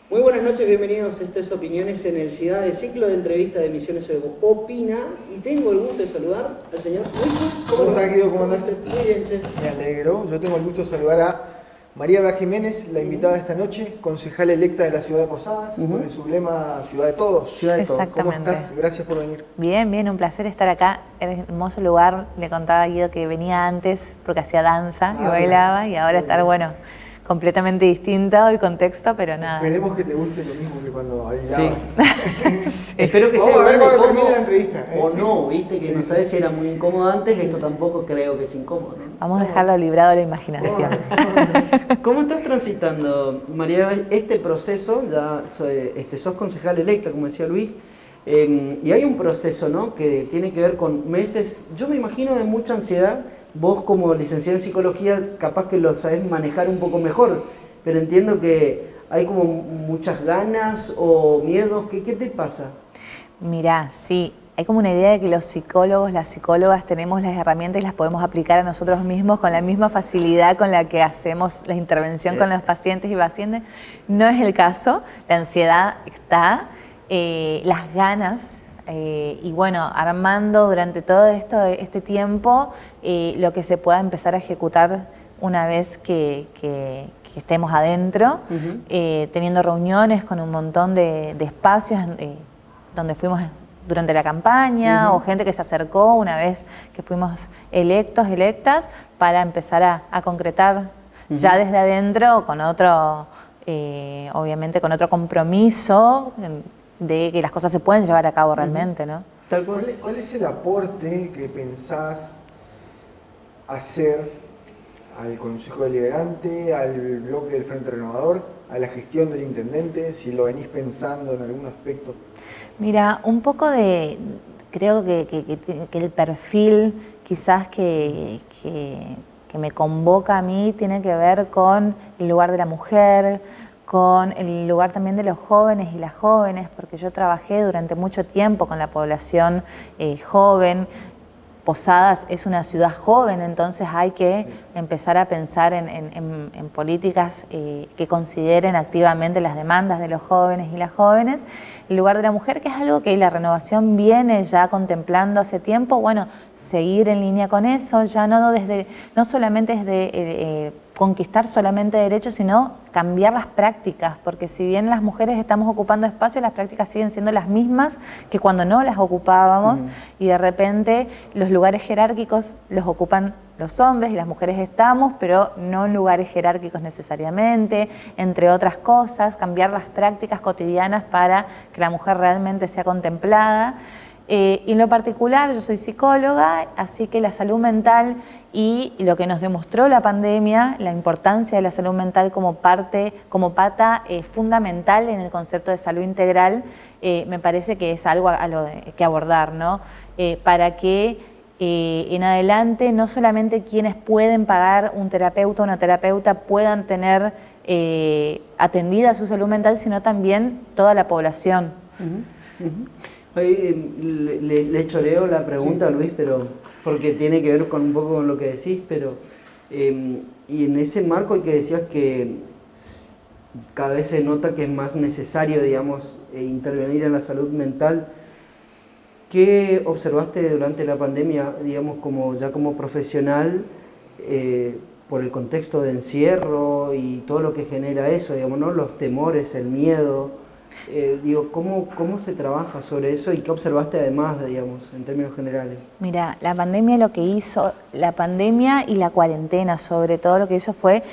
Muy buenas noches, bienvenidos a estas Opiniones en el CIDAD, de ciclo de entrevistas de Misiones Opina. Y tengo el gusto de saludar al señor Luis. ¿Cómo estás, Guido? ¿Cómo andás? Muy bien, che. Me alegro. Yo tengo el gusto de saludar a María Eva Jiménez, la invitada de esta noche, concejala electa de la ciudad de Posadas, con el sublema Ciudad de Todos. Ciudad de Todos. ¿Cómo estás? Gracias por venir. Bien, un placer estar acá. Es un hermoso lugar. Le contaba a Guido que venía antes porque hacía danza y bailaba, y ahora estar, completamente distinto el contexto, pero nada. Esperemos que te guste lo mismo que cuando bailabas. Sí. Espero que sea a ver igual cuando de termine la cómodo entrevista. o no, viste que no sabes si era muy incómodo antes, esto tampoco creo que es incómodo, ¿no? Vamos a dejarlo librado de la imaginación. ¿Cómo estás transitando, María, este proceso? Ya sos concejal electa, como decía Luis, y hay un proceso, ¿no?, que tiene que ver con meses, yo me imagino, de mucha ansiedad. Vos, como licenciada en psicología, capaz que lo sabés manejar un poco mejor, pero entiendo que hay como muchas ganas o miedos. ¿Qué te pasa? Mirá, sí, hay como una idea de que los psicólogos, las psicólogas tenemos las herramientas y las podemos aplicar a nosotros mismos con la misma facilidad con la que hacemos la intervención con los pacientes y pacientes. No es el caso, la ansiedad está, las ganas. Y armando durante todo este tiempo lo que se pueda empezar a ejecutar una vez que estemos adentro, teniendo reuniones con un montón de espacios donde fuimos durante la campaña, o gente que se acercó una vez que fuimos electas, para empezar a concretar ya desde adentro con otro, obviamente con otro compromiso de que las cosas se pueden llevar a cabo realmente, ¿no? ¿Cuál es el aporte que pensás hacer al Consejo Deliberante, al bloque del Frente Renovador, a la gestión del Intendente, si lo venís pensando en algún aspecto? Mira, un poco creo que el perfil quizás que me convoca a mí tiene que ver con el lugar de la mujer, con el lugar también de los jóvenes y las jóvenes, porque yo trabajé durante mucho tiempo con la población joven. Posadas es una ciudad joven, entonces hay que empezar a pensar en políticas que consideren activamente las demandas de los jóvenes y las jóvenes. El lugar de la mujer, que es algo que la renovación viene ya contemplando hace tiempo, seguir en línea con eso, ya no solamente desde conquistar solamente derechos, sino cambiar las prácticas, porque si bien las mujeres estamos ocupando espacios, las prácticas siguen siendo las mismas que cuando no las ocupábamos, y de repente los lugares jerárquicos los ocupan los hombres y las mujeres estamos, pero no en lugares jerárquicos necesariamente, entre otras cosas, cambiar las prácticas cotidianas para que la mujer realmente sea contemplada. Y en lo particular, yo soy psicóloga, así que la salud mental y lo que nos demostró la pandemia, la importancia de la salud mental como pata fundamental en el concepto de salud integral, me parece que es algo a lo que abordar, ¿no? Para que en adelante no solamente quienes pueden pagar un terapeuta o una terapeuta puedan tener atendida su salud mental, sino también toda la población. Le choreo la pregunta, Luis, pero porque tiene que ver con un poco con lo que decís, pero y en ese marco hay que decías que cada vez se nota que es más necesario, digamos, intervenir en la salud mental. ¿Qué observaste durante la pandemia, digamos, como profesional, por el contexto de encierro y todo lo que genera eso, digamos, ¿no? Los temores, el miedo? ¿Cómo se trabaja sobre eso y qué observaste además, digamos, en términos generales? Mira, la pandemia y la cuarentena sobre todo lo que hizo fue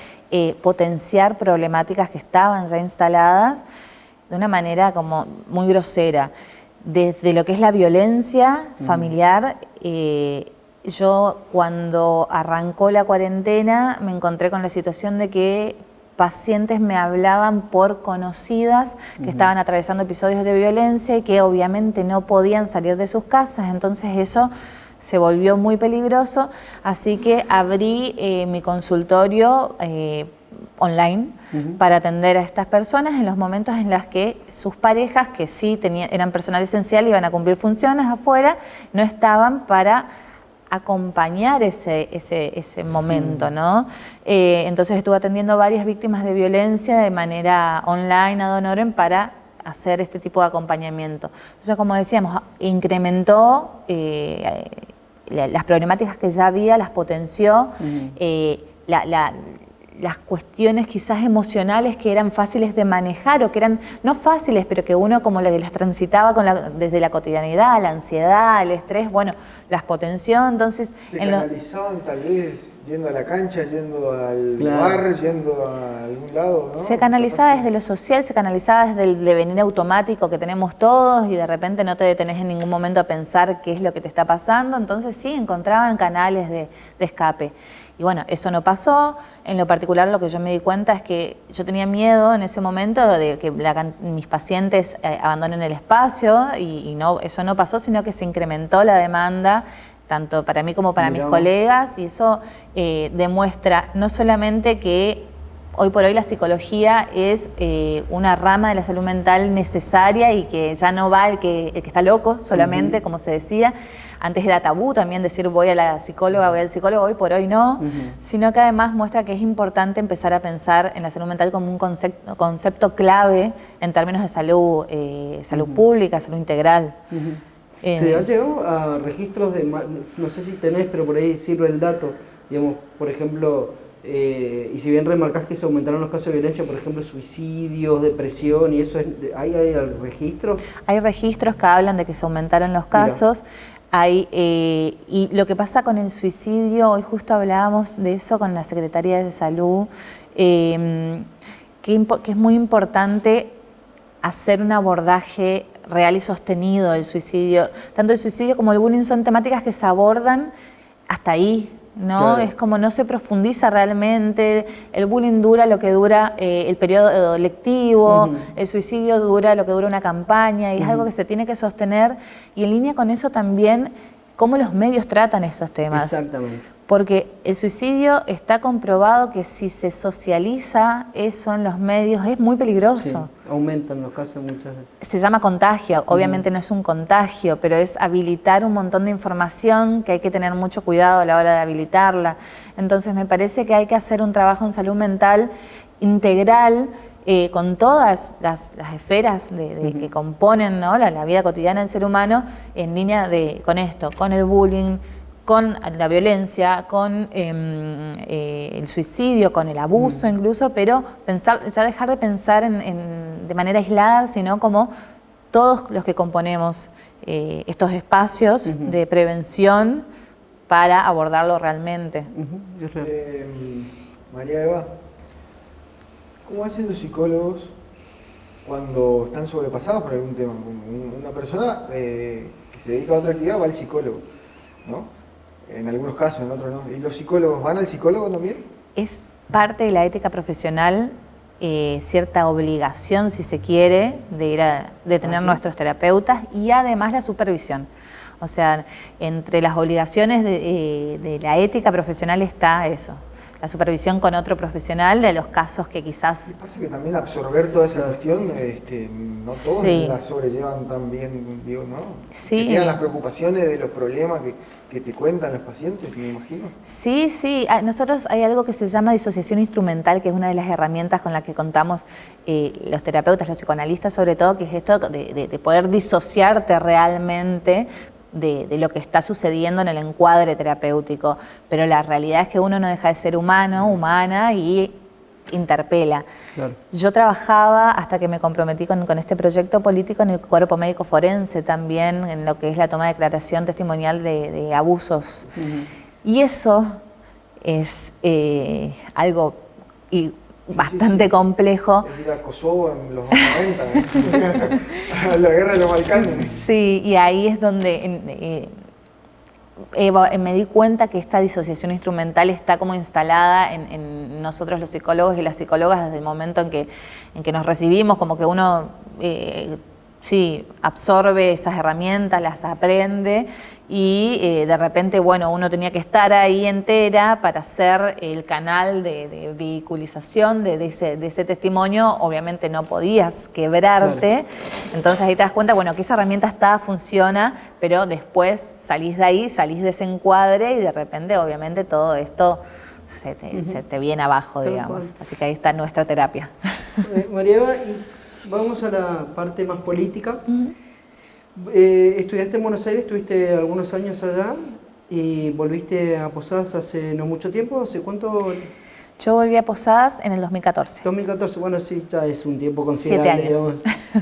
potenciar problemáticas que estaban ya instaladas de una manera como muy grosera. Desde lo que es la violencia familiar, yo cuando arrancó la cuarentena me encontré con la situación de que pacientes me hablaban por conocidas que estaban atravesando episodios de violencia y que obviamente no podían salir de sus casas, entonces eso se volvió muy peligroso, así que abrí mi consultorio online para atender a estas personas en los momentos en los que sus parejas, que sí eran personal esencial, iban a cumplir funciones afuera, no estaban para acompañar ese momento, ¿no? Entonces estuve atendiendo varias víctimas de violencia de manera online ad honorem para hacer este tipo de acompañamiento. Entonces, como decíamos, incrementó las problemáticas que ya había, las potenció, las cuestiones quizás emocionales que eran fáciles de manejar o que eran no fáciles, pero que uno como las transitaba desde la cotidianidad, la ansiedad, el estrés, bueno, las potenció. Entonces se canalizaban tal vez yendo a la cancha, yendo al bar, yendo a algún lado, ¿no? Se canalizaba desde lo social, se canalizaba desde el devenir automático que tenemos todos y de repente no te detenés en ningún momento a pensar qué es lo que te está pasando. Entonces sí, encontraban canales de escape. Y bueno, eso no pasó. En lo particular, lo que yo me di cuenta es que yo tenía miedo en ese momento de que mis pacientes abandonen el espacio y no, eso no pasó, sino que se incrementó la demanda, tanto para mí como para mis colegas, y eso demuestra no solamente que hoy por hoy la psicología es una rama de la salud mental necesaria y que ya no va el que está loco solamente, como se decía. Antes era tabú también decir voy a la psicóloga, voy al psicólogo, hoy por hoy no, sino que además muestra que es importante empezar a pensar en la salud mental como un concepto clave en términos de salud, salud pública, salud integral. ¿Se han llegado a registros de, no sé si tenés, pero por ahí sirve el dato, digamos, por ejemplo, y si bien remarcás que se aumentaron los casos de violencia, por ejemplo, suicidios, depresión y eso, ¿hay registros? Hay registros que hablan de que se aumentaron los casos. Y lo que pasa con el suicidio, hoy justo hablábamos de eso con la Secretaría de Salud, que es muy importante hacer un abordaje real y sostenido del suicidio. Tanto el suicidio como el bullying son temáticas que se abordan hasta ahí, ¿no? Claro. Es como no se profundiza realmente, el bullying dura lo que dura el periodo lectivo, el suicidio dura lo que dura una campaña, y es algo que se tiene que sostener, y en línea con eso también cómo los medios tratan estos temas. Exactamente. Porque el suicidio está comprobado que si se socializa eso en los medios es muy peligroso. Sí, aumentan los casos muchas veces. Se llama contagio, obviamente no es un contagio, pero es habilitar un montón de información que hay que tener mucho cuidado a la hora de habilitarla. Entonces me parece que hay que hacer un trabajo en salud mental integral, con todas las esferas que componen, ¿no? la vida cotidiana del ser humano, en línea con esto, con el bullying, con la violencia, con el suicidio, con el abuso incluso, pero ya dejar de pensar de manera aislada, sino como todos los que componemos estos espacios de prevención para abordarlo realmente. María Eva, ¿cómo hacen los psicólogos cuando están sobrepasados por algún tema? Una persona que se dedica a otra actividad va al psicólogo, ¿no? En algunos casos, en otros no. ¿Y los psicólogos van al psicólogo también? Es parte de la ética profesional, cierta obligación, si se quiere, de tener nuestros terapeutas, y además la supervisión. O sea, entre las obligaciones de la ética profesional está eso. La supervisión con otro profesional de los casos que quizás... Me parece que también absorber toda esa cuestión, no todos la sobrellevan tan bien, digo, ¿no? Sí. Que tengan las preocupaciones de los problemas que te cuentan los pacientes, me imagino. Sí, sí. Nosotros hay algo que se llama disociación instrumental, que es una de las herramientas con las que contamos los terapeutas, los psicoanalistas sobre todo, que es esto de poder disociarte realmente de lo que está sucediendo en el encuadre terapéutico, pero la realidad es que uno no deja de ser humano, humana, y interpela. Claro. Yo trabajaba, hasta que me comprometí con este proyecto político, en el cuerpo médico forense también, en lo que es la toma de declaración testimonial de abusos. Y eso es algo bastante complejo. Es ir a Kosovo en los 90, la guerra de los Balcanes. Sí, y ahí es donde me di cuenta que esta disociación instrumental está como instalada en nosotros los psicólogos y las psicólogas desde el momento en que nos recibimos, como que uno sí, absorbe esas herramientas, las aprende y de repente, bueno, uno tenía que estar ahí entera para hacer el canal de vehiculización de ese testimonio. Obviamente no podías quebrarte, entonces ahí te das cuenta, bueno, que esa herramienta está, funciona, pero después salís de ahí, salís de ese encuadre y de repente, obviamente, todo esto se te viene abajo, digamos. Así que ahí está nuestra terapia. María Eva, y vamos a la parte más política. Estudiaste en Buenos Aires, estuviste algunos años allá y volviste a Posadas hace no mucho tiempo. ¿Hace cuánto? Yo volví a Posadas en el 2014. 2014, bueno, sí, ya es un tiempo considerable.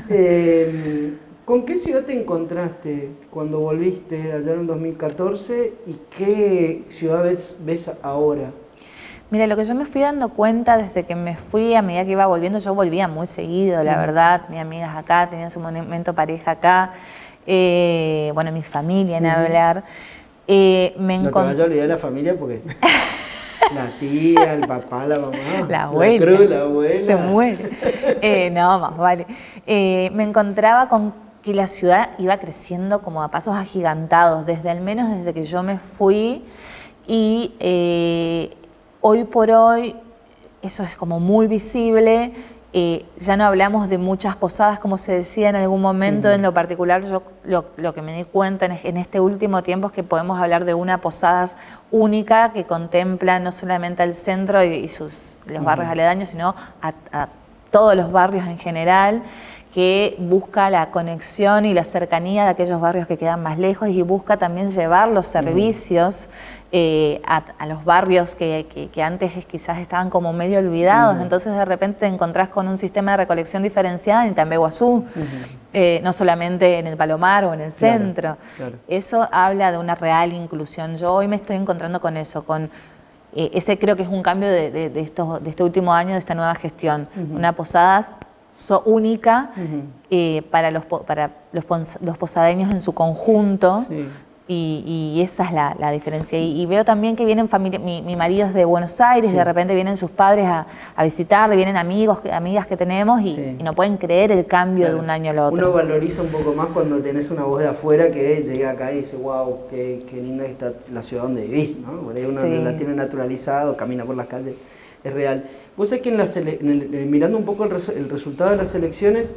7 años. ¿Con qué ciudad te encontraste cuando volviste allá en 2014 y qué ciudad ves ahora? Mira, lo que yo me fui dando cuenta desde que me fui, a medida que iba volviendo, yo volvía muy seguido, la verdad, tenía amigas acá, tenía en su momento pareja acá, bueno, mi familia en hablar. No te vayas a olvidar de la familia porque la tía, el papá, la mamá, la abuela, la abuela. Se muere. No, más vale. Me encontraba con que la ciudad iba creciendo como a pasos agigantados, al menos desde que yo me fui y hoy por hoy eso es como muy visible, ya no hablamos de muchas posadas como se decía en algún momento. En lo particular yo lo que me di cuenta en este último tiempo es que podemos hablar de una posada única que contempla no solamente al centro y los barrios aledaños, sino a todos los barrios en general, que busca la conexión y la cercanía de aquellos barrios que quedan más lejos y busca también llevar los servicios a los barrios que antes quizás estaban como medio olvidados. Entonces de repente te encontrás con un sistema de recolección diferenciada en Tambeguazú, no solamente en el Palomar o en el centro. Claro. Eso habla de una real inclusión. Yo hoy me estoy encontrando con eso, con ese creo que es un cambio de este último año, de esta nueva gestión. Una posadas única para los posadeños en su conjunto. Sí. Y esa es la diferencia. Y veo también que vienen familias, mi marido es de Buenos Aires, de repente vienen sus padres a visitar, vienen amigas que tenemos y no pueden creer el cambio de un año al otro. Uno valoriza un poco más cuando tenés una voz de afuera que llega acá y dice, wow, qué linda está la ciudad donde vivís, ¿no? Por ahí uno la tiene naturalizado, camina por las calles, es real. Vos sabés que mirando un poco el resultado de las elecciones,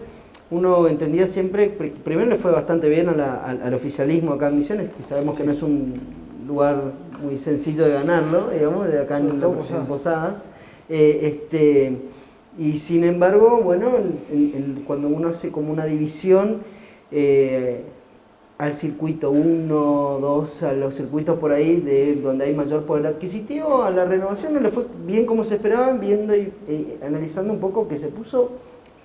uno entendía siempre, primero le fue bastante bien al oficialismo acá en Misiones, que sabemos que no es un lugar muy sencillo de ganarlo, digamos, de acá en Posadas. Y sin embargo, bueno, cuando uno hace como una división al circuito 1, 2, a los circuitos por ahí donde hay mayor poder adquisitivo, a la Renovación no le fue bien como se esperaban, viendo y analizando un poco que se puso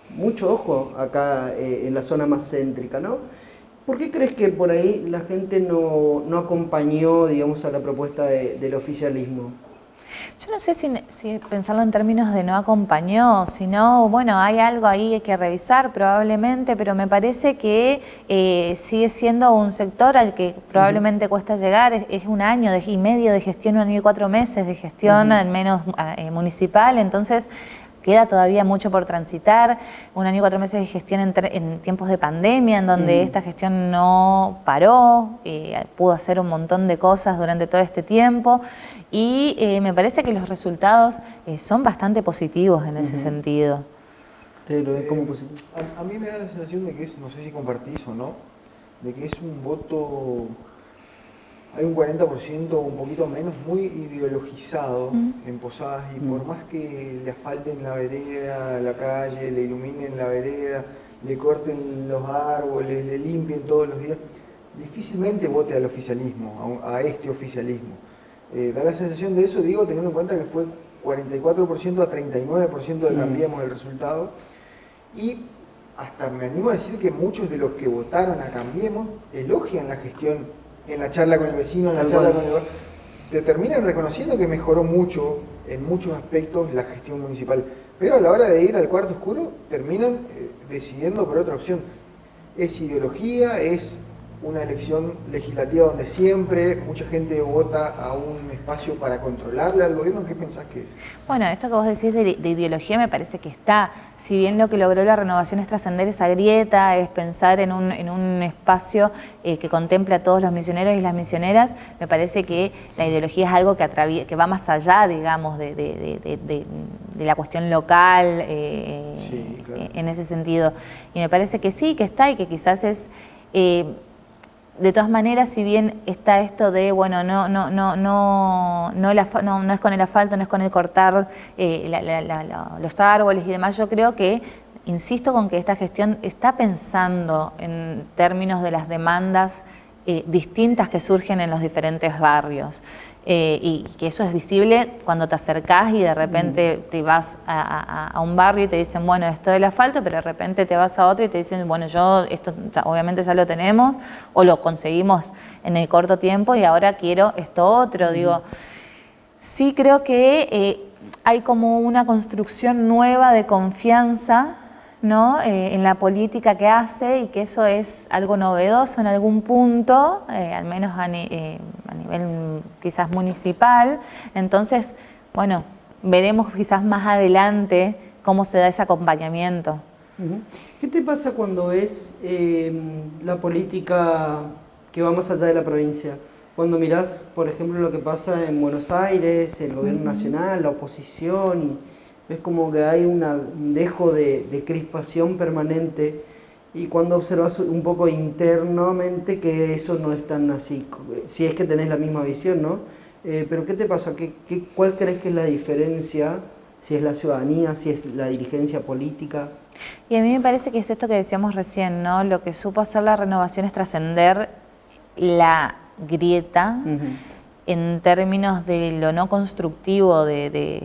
mucho ojo acá en la zona más céntrica, ¿no? ¿Por qué crees que por ahí la gente no acompañó, digamos, a la propuesta del oficialismo? Yo no sé si pensarlo en términos de no acompañó, sino, bueno, hay algo ahí que revisar probablemente, pero me parece que sigue siendo un sector al que probablemente cuesta llegar. Es un año y medio de gestión, 1 año y 4 meses de gestión, al menos municipal, entonces queda todavía mucho por transitar. 1 año y 4 meses de gestión en tiempos de pandemia, en donde esta gestión no paró, pudo hacer un montón de cosas durante todo este tiempo y me parece que los resultados son bastante positivos en ese sentido. ¿Te lo ves como positivo? A mí me da la sensación de que es, no sé si compartís o no, de que es un voto, hay un 40% o un poquito menos muy ideologizado en Posadas y por más que le asfalten la vereda, la calle, le iluminen la vereda, le corten los árboles, le limpien todos los días, difícilmente vote al oficialismo, a este oficialismo. Da la sensación de eso, digo, teniendo en cuenta que fue 44% a 39% de Cambiemos el resultado y hasta me animo a decir que muchos de los que votaron a Cambiemos elogian la gestión en la charla con el vecino, en la charla con el... te terminan reconociendo que mejoró mucho en muchos aspectos la gestión municipal, pero a la hora de ir al cuarto oscuro terminan decidiendo por otra opción. Es ideología, es una elección legislativa donde siempre mucha gente vota a un espacio para controlarle al gobierno. ¿Qué pensás que es? Bueno, esto que vos decís de ideología me parece que está si bien lo que logró la renovación es trascender esa grieta, es pensar en un espacio que contemple a todos los misioneros y las misioneras, me parece que la ideología es algo que va más allá, digamos, de la cuestión local, Sí, claro. en ese sentido. Y me parece que sí, que está y que quizás es... de todas maneras, si bien está esto de, bueno, no es con el asfalto, no es con el cortar los árboles y demás, yo creo que, insisto con que esta gestión está pensando en términos de las demandas distintas que surgen en los diferentes barrios. Y que eso es visible cuando te acercás y de repente te vas a un barrio y te dicen, bueno, esto del asfalto, pero de repente te vas a otro y te dicen, bueno, esto obviamente ya lo tenemos o lo conseguimos en el corto tiempo y ahora quiero esto otro. Digo, sí creo que hay como una construcción nueva de confianza, ¿no? En la política que hace y que eso es algo novedoso en algún punto, al menos a nivel quizás municipal. Entonces, bueno, veremos quizás más adelante cómo se da ese acompañamiento. ¿Qué te pasa cuando ves la política que va más allá de la provincia? Cuando mirás, por ejemplo, lo que pasa en Buenos Aires, el gobierno nacional, la oposición, y ves como que hay un dejo de crispación permanente, y cuando observas un poco internamente que eso no es tan así, si es que tenés la misma visión, ¿no? Pero ¿qué te pasa? ¿Cuál crees que es la diferencia? Si es la ciudadanía, si es la dirigencia política. Y a mí me parece que es esto que decíamos recién, ¿no? Lo que supo hacer la renovación es trascender la grieta en términos de lo no constructivo de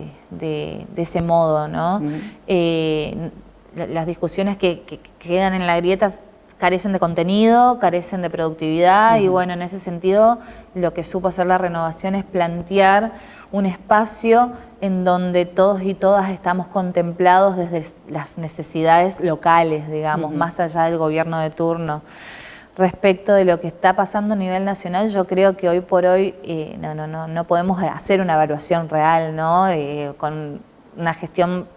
ese modo, ¿no? Las discusiones que quedan en la grieta carecen de contenido, carecen de productividad y bueno, en ese sentido lo que supo hacer la renovación es plantear un espacio en donde todos y todas estamos contemplados desde las necesidades locales, digamos, más allá del gobierno de turno. Respecto de lo que está pasando a nivel nacional, yo creo que hoy por hoy no podemos hacer una evaluación real, ¿no? Con una gestión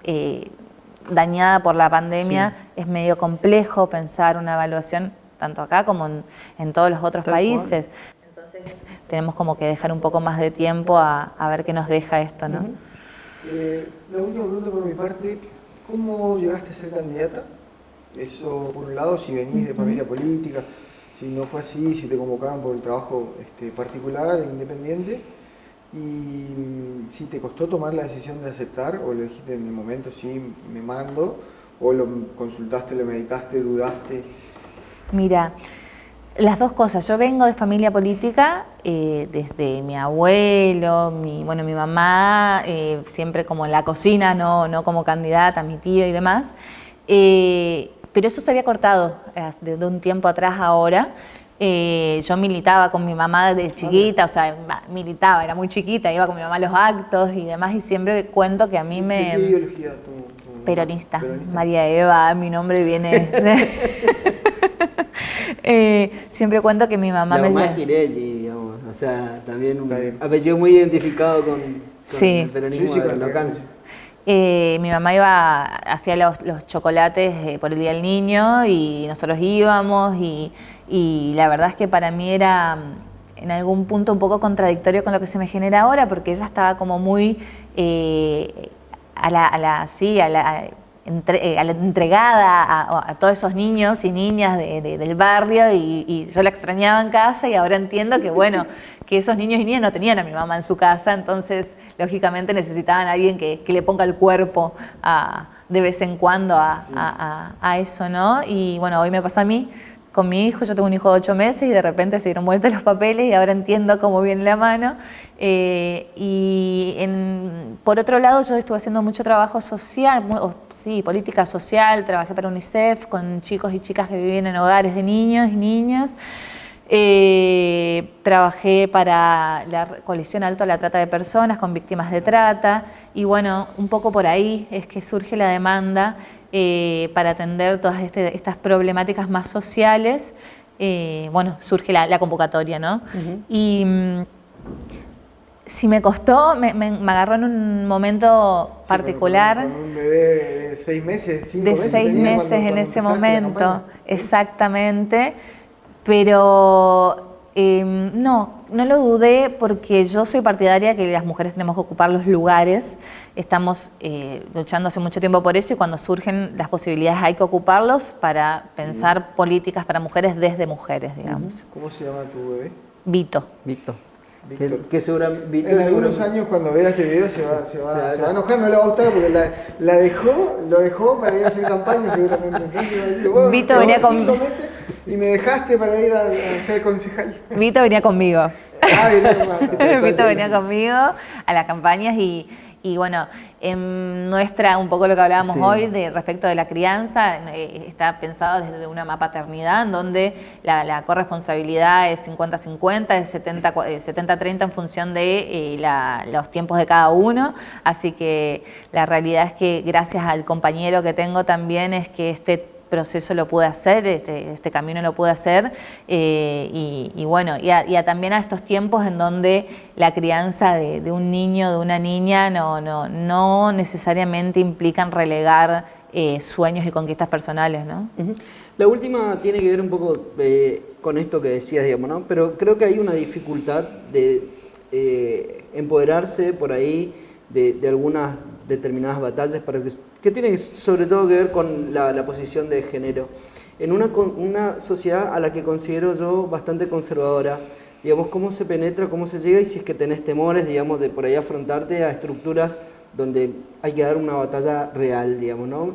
dañada por la pandemia, es medio complejo pensar una evaluación tanto acá como en todos los otros países. Entonces tenemos como que dejar un poco más de tiempo a ver qué nos deja esto, ¿no? La última pregunta por mi parte, ¿cómo llegaste a ser candidata? Eso por un lado, si venís de familia política, si no fue así, si te convocaron por el trabajo particular e independiente, y si te costó tomar la decisión de aceptar, o lo dijiste en el momento, sí, me mando, o lo consultaste, lo meditaste, dudaste. Mira, las dos cosas. Yo vengo de familia política, desde mi abuelo, mi mamá, siempre como en la cocina, no como candidata, mi tío y demás. Pero eso se había cortado de un tiempo atrás ahora. Yo militaba con mi mamá desde chiquita, o sea, militaba, era muy chiquita, iba con mi mamá a los actos y demás, y siempre cuento que a mí me... ¿De qué ideología tu peronista, peronista? María Eva, mi nombre viene... siempre cuento que mi mamá La me... mamá es Girelli, digamos, o sea, también un apellido muy identificado con el peronismo local. Mi mamá hacía los chocolates por el Día del Niño y nosotros íbamos y la verdad es que para mí era en algún punto un poco contradictorio con lo que se me genera ahora porque ella estaba como muy entregada a todos esos niños y niñas del barrio y yo la extrañaba en casa y ahora entiendo que bueno, que esos niños y niñas no tenían a mi mamá en su casa, entonces lógicamente necesitaban a alguien que le ponga el cuerpo de vez en cuando a eso, ¿no? Y bueno, hoy me pasa a mí con mi hijo, yo tengo un hijo de 8 meses y de repente se dieron vueltas los papeles y ahora entiendo cómo viene la mano. Por otro lado, yo estuve haciendo mucho trabajo social, política social, trabajé para UNICEF con chicos y chicas que viven en hogares de niños y niñas. Trabajé para la Coalición Alto a la Trata de Personas con víctimas de trata y bueno, un poco por ahí es que surge la demanda para atender todas estas problemáticas más sociales. Bueno, surge la convocatoria, ¿no? Y si me costó, me agarró en un momento particular. Con un bebé de 6 meses, 5 de meses. 6 tenía meses cuando en ese empezaste la momento, campaña. exactamente, pero no lo dudé porque yo soy partidaria que las mujeres tenemos que ocupar los lugares, estamos luchando hace mucho tiempo por eso y cuando surgen las posibilidades hay que ocuparlos para pensar políticas para mujeres desde mujeres, digamos. ¿Cómo se llama tu bebé? Vito. Víctor. Víctor. Que seguramente... En algunos años cuando vea este video se va a enojar, no le va a gustar porque lo dejó para ir a hacer campaña seguramente. Entonces va a decir, bueno, Vito venía con- 5 meses y me dejaste para ir a ser concejal. Vito venía conmigo. Ah, Vito venía conmigo a las campañas y bueno, en nuestra, un poco lo que hablábamos Sí. hoy respecto de la crianza, está pensado desde una paternidad en donde la corresponsabilidad es 50-50, es 70-30 en función de los tiempos de cada uno, así que la realidad es que gracias al compañero que tengo también es que este proceso lo pude hacer, este camino lo pude hacer y bueno, también a estos tiempos en donde la crianza de un niño, de una niña no necesariamente implican relegar sueños y conquistas personales, ¿no? Ujú. La última tiene que ver un poco con esto que decías, digamos, ¿no? Pero creo que hay una dificultad de empoderarse por ahí de algunas determinadas batallas que tienen sobre todo que ver con la posición de género. En una sociedad a la que considero yo bastante conservadora, digamos, cómo se penetra, cómo se llega y si es que tenés temores, digamos, de por ahí afrontarte a estructuras donde hay que dar una batalla real, digamos, ¿no?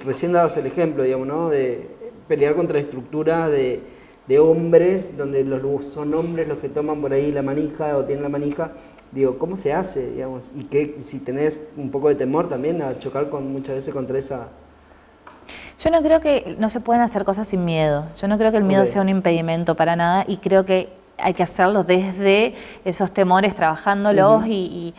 Recién dabas el ejemplo, digamos, ¿no? De pelear contra estructuras de hombres, donde son hombres los que toman por ahí la manija o tienen la manija. Digo, ¿cómo se hace, digamos? Y que si tenés un poco de temor también a chocar muchas veces contra esa... Yo no creo que no se pueden hacer cosas sin miedo. Yo no creo que el miedo Ok. sea un impedimento para nada y creo que hay que hacerlo desde esos temores, trabajándolos y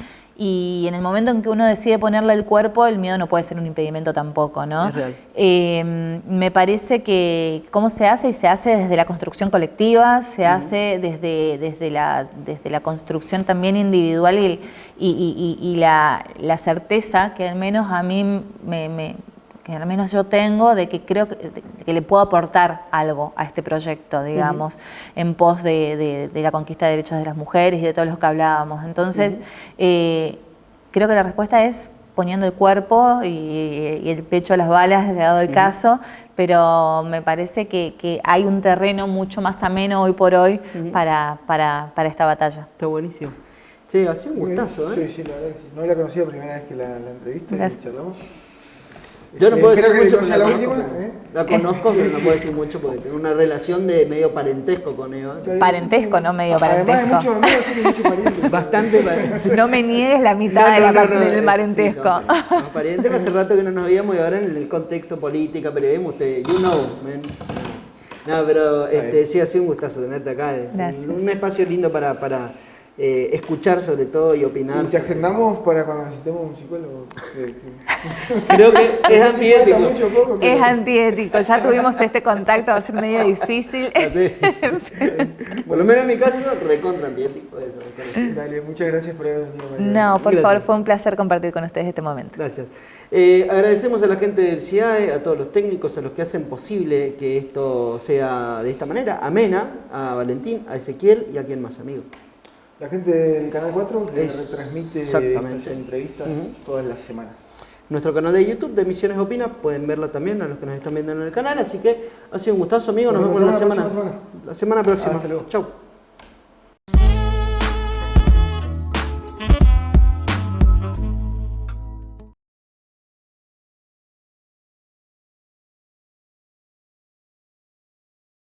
en el momento en que uno decide ponerle el cuerpo, el miedo no puede ser un impedimento tampoco, ¿no? Es real. Me parece que cómo se hace y se hace desde la construcción colectiva, se hace desde la construcción también individual y la certeza que al menos a mí que al menos yo tengo de que creo que le puedo aportar algo a este proyecto, digamos, en pos de la conquista de derechos de las mujeres y de todos los que hablábamos. Entonces, creo que la respuesta es poniendo el cuerpo y el pecho a las balas, llegado el caso, pero me parece que hay un terreno mucho más ameno hoy por hoy para esta batalla. Está buenísimo. Sí, ha sido un gustazo, ¿eh? Sí, la verdad que sí. No la conocía la primera vez que la entrevista Gracias. y charlamos. Yo no puedo decir Espero que mucho, no pero sea la la conozco, última, ¿eh? la conozco, pero no puedo decir mucho porque tengo una relación de medio parentesco con Eva. Parentesco, no medio Además de parentesco. muchos amigos, tiene muchos parientes. Bastante parentesco. No me niegues la mitad del parentesco. Sí, somos parientes, hace rato que no nos veíamos y ahora en el contexto política, periodismo, you know, man. No, pero sí, ha sido un gustazo tenerte acá. Es Gracias. un espacio lindo para escuchar sobre todo y opinar. Y te agendamos para cuando necesitemos un psicólogo. Creo que es No sé si falta antiético. mucho o poco, pero- Es antiético, ya tuvimos este contacto, va a ser medio difícil. Por lo menos en mi caso, recontra antiético eso. Dale, muchas gracias por haber venido. Mariana. No, por Gracias. favor, fue un placer compartir con ustedes este momento. Gracias. Agradecemos a la gente del CIAE, a todos los técnicos, a los que hacen posible que esto sea de esta manera, amena, a Valentín, a Ezequiel y a quien más, amigo. La gente del Canal 4 que retransmite Exactamente. estas entrevistas todas las semanas. Nuestro canal de YouTube de Misiones Opina, pueden verla también a los que nos están viendo en el canal, así que ha sido un gustazo, amigo, nos Nos vemos la encontramos la semana. próxima semana. La semana próxima. Hasta luego. Chau.